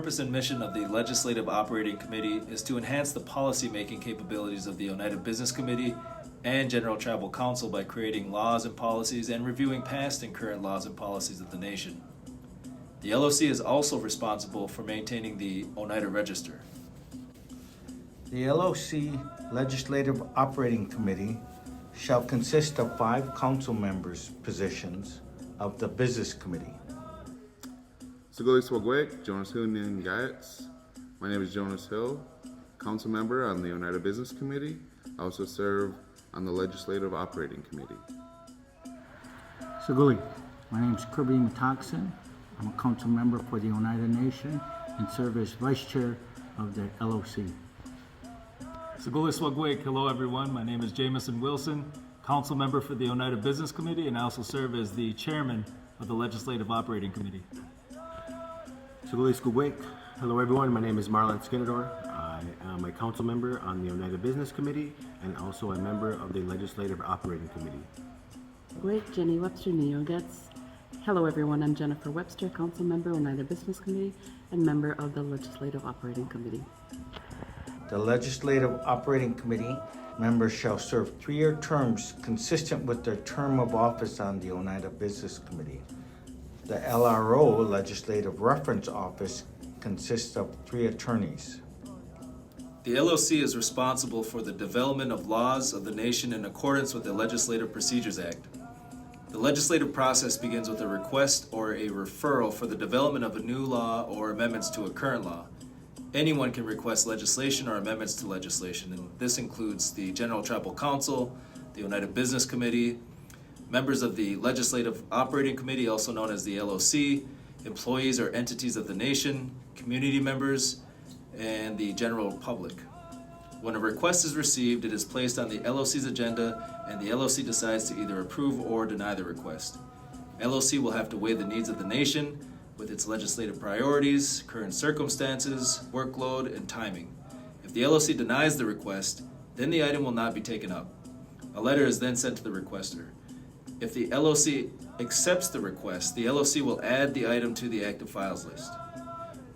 purpose and mission of the Legislative Operating Committee is to enhance the policy-making capabilities of the Oneida Business Committee and General Tribal Council by creating laws and policies and reviewing past and current laws and policies of the nation. The LOC is also responsible for maintaining the Oneida Register. The LOC Legislative Operating Committee shall consist of 5 council members' positions of the Business Committee. Saguli Swagwek, Jonas Hill Gayets. My name is Jonas Hill, council member on the Oneida Business Committee. I also serve on the Legislative Operating Committee. Saguli, my name is Kirby Matoxin. I'm a council member for the Oneida Nation and serve as vice chair of the LOC. Saguli Swagwek, hello everyone. My name is Jameson Wilson, council member for the Oneida Business Committee, and I also serve as the chairman of the Legislative Operating Committee. Saguli Skugwek. Hello everyone, my name is Marlon Skinador. I am a council member on the Oneida Business Committee and also a member of the Legislative Operating Committee. Great, Jenny Webster Neogets. Hello everyone, I'm Jennifer Webster, council member, Oneida Business Committee, and member of the Legislative Operating Committee. The Legislative Operating Committee members shall serve 3-year terms consistent with their term of office on the Oneida Business Committee. The LRO, Legislative Reference Office, consists of 3 attorneys. The LOC is responsible for the development of laws of the nation in accordance with the Legislative Procedures Act. The legislative process begins with a request or a referral for the development of a new law or amendments to a current law. Anyone can request legislation or amendments to legislation, and this includes the General Tribal Council, the Oneida Business Committee, members of the Legislative Operating Committee, also known as the LOC, employees or entities of the nation, community members, and the general public. When a request is received, it is placed on the LOC's agenda, and the LOC decides to either approve or deny the request. LOC will have to weigh the needs of the nation with its legislative priorities, current circumstances, workload, and timing. If the LOC denies the request, then the item will not be taken up. A letter is then sent to the requester. If the LOC accepts the request, the LOC will add the item to the active files list.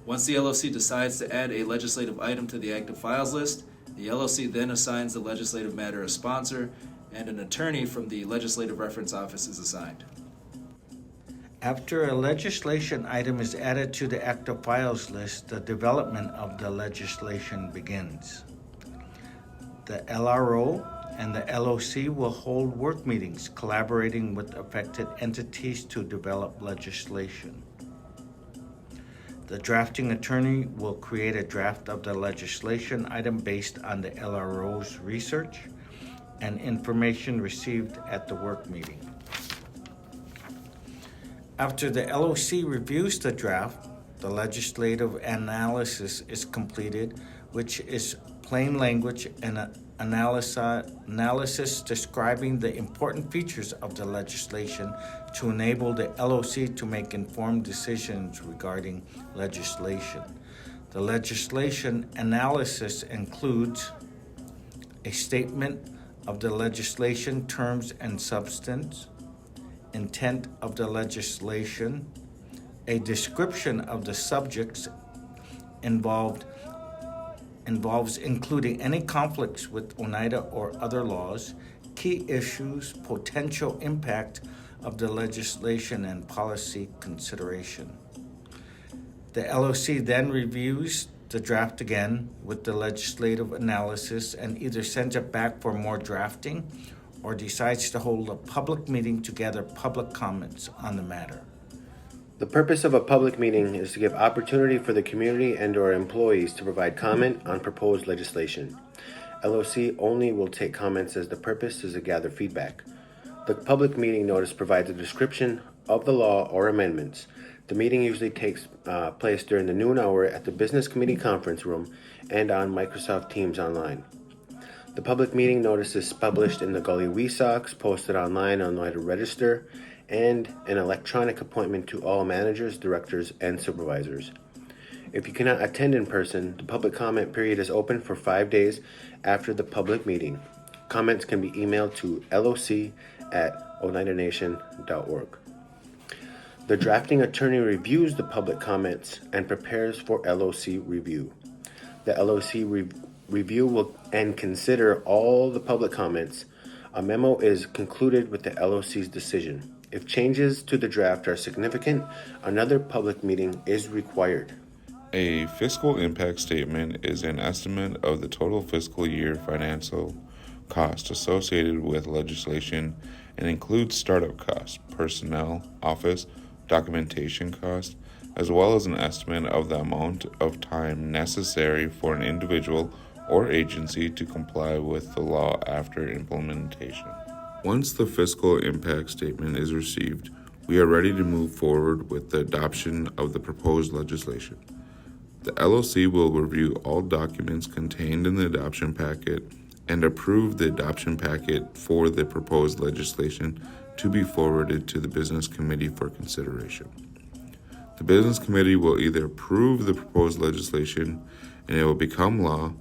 Once the LOC decides to add a legislative item to the active files list, the LOC then assigns the legislative matter a sponsor, and an attorney from the Legislative Reference Office is assigned. After a legislation item is added to the active files list, the development of the legislation begins. The LRO and the LOC will hold work meetings collaborating with affected entities to develop legislation. The drafting attorney will create a draft of the legislation item based on the LRO's research and information received at the work meeting. After the LOC reviews the draft, the legislative analysis is completed, which is plain language and analysis describing the important features of the legislation to enable the LOC to make informed decisions regarding legislation. The legislation analysis includes a statement of the legislation terms and substance, intent of the legislation, a description of the subjects involves including any conflicts with Oneida or other laws, key issues, potential impact of the legislation, and policy consideration. The LOC then reviews the draft again with the legislative analysis and either sends it back for more drafting or decides to hold a public meeting to gather public comments on the matter. The purpose of a public meeting is to give opportunity for the community and/or employees to provide comment on proposed legislation. LOC only will take comments as the purpose is to gather feedback. The public meeting notice provides a description of the law or amendments. The meeting usually takes place during the noon hour at the Business Committee Conference Room and on Microsoft Teams online. The public meeting notice is published in the Gully Wee Sox, posted online on the Oneida Register, and an electronic appointment to all managers, directors, and supervisors. If you cannot attend in person, the public comment period is open for 5 days after the public meeting. Comments can be emailed to loc@oneidanation.org. The drafting attorney reviews the public comments and prepares for LOC review. The LOC review will and consider all the public comments. A memo is concluded with the LOC's decision. If changes to the draft are significant, another public meeting is required. A fiscal impact statement is an estimate of the total fiscal year financial cost associated with legislation and includes startup costs, personnel, office, documentation costs, as well as an estimate of the amount of time necessary for an individual or agency to comply with the law after implementation. Once the fiscal impact statement is received, we are ready to move forward with the adoption of the proposed legislation. The LOC will review all documents contained in the adoption packet and approve the adoption packet for the proposed legislation to be forwarded to the Business Committee for consideration. The Business Committee will either approve the proposed legislation and it will become law,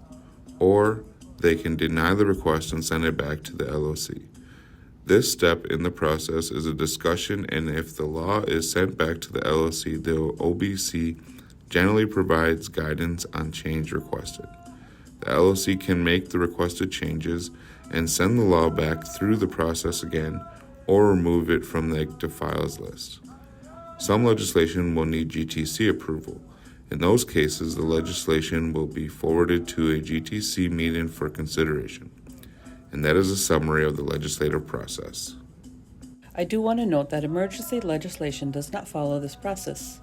or they can deny the request and send it back to the LOC. This step in the process is a discussion, and if the law is sent back to the LOC, the OBC generally provides guidance on change requested. The LOC can make the requested changes and send the law back through the process again, or remove it from the active files list. Some legislation will need GTC approval. In those cases, the legislation will be forwarded to a GTC meeting for consideration. And that is a summary of the legislative process. I do want to note that emergency legislation does not follow this process.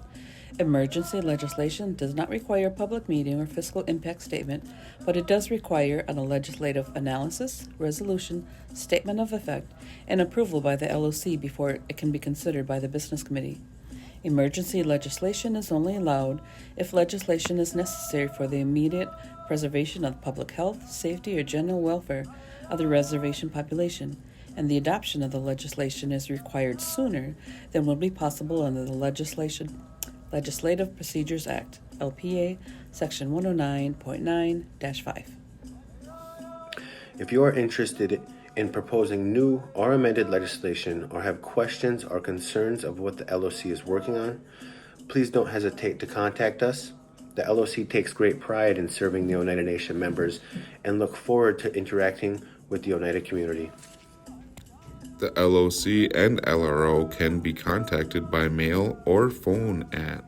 Emergency legislation does not require a public meeting or fiscal impact statement, but it does require a legislative analysis, resolution, statement of effect, and approval by the LOC before it can be considered by the Business Committee. Emergency legislation is only allowed if legislation is necessary for the immediate preservation of public health, safety, or general welfare of the reservation population, and the adoption of the legislation is required sooner than would be possible under the Legislative Procedures Act, LPA, Section 109.9-5. If you are interested in proposing new or amended legislation or have questions or concerns of what the LOC is working on, please don't hesitate to contact us. The LOC takes great pride in serving the Oneida Nation members and look forward to interacting with the Oneida community. The LOC and LRO can be contacted by mail or phone at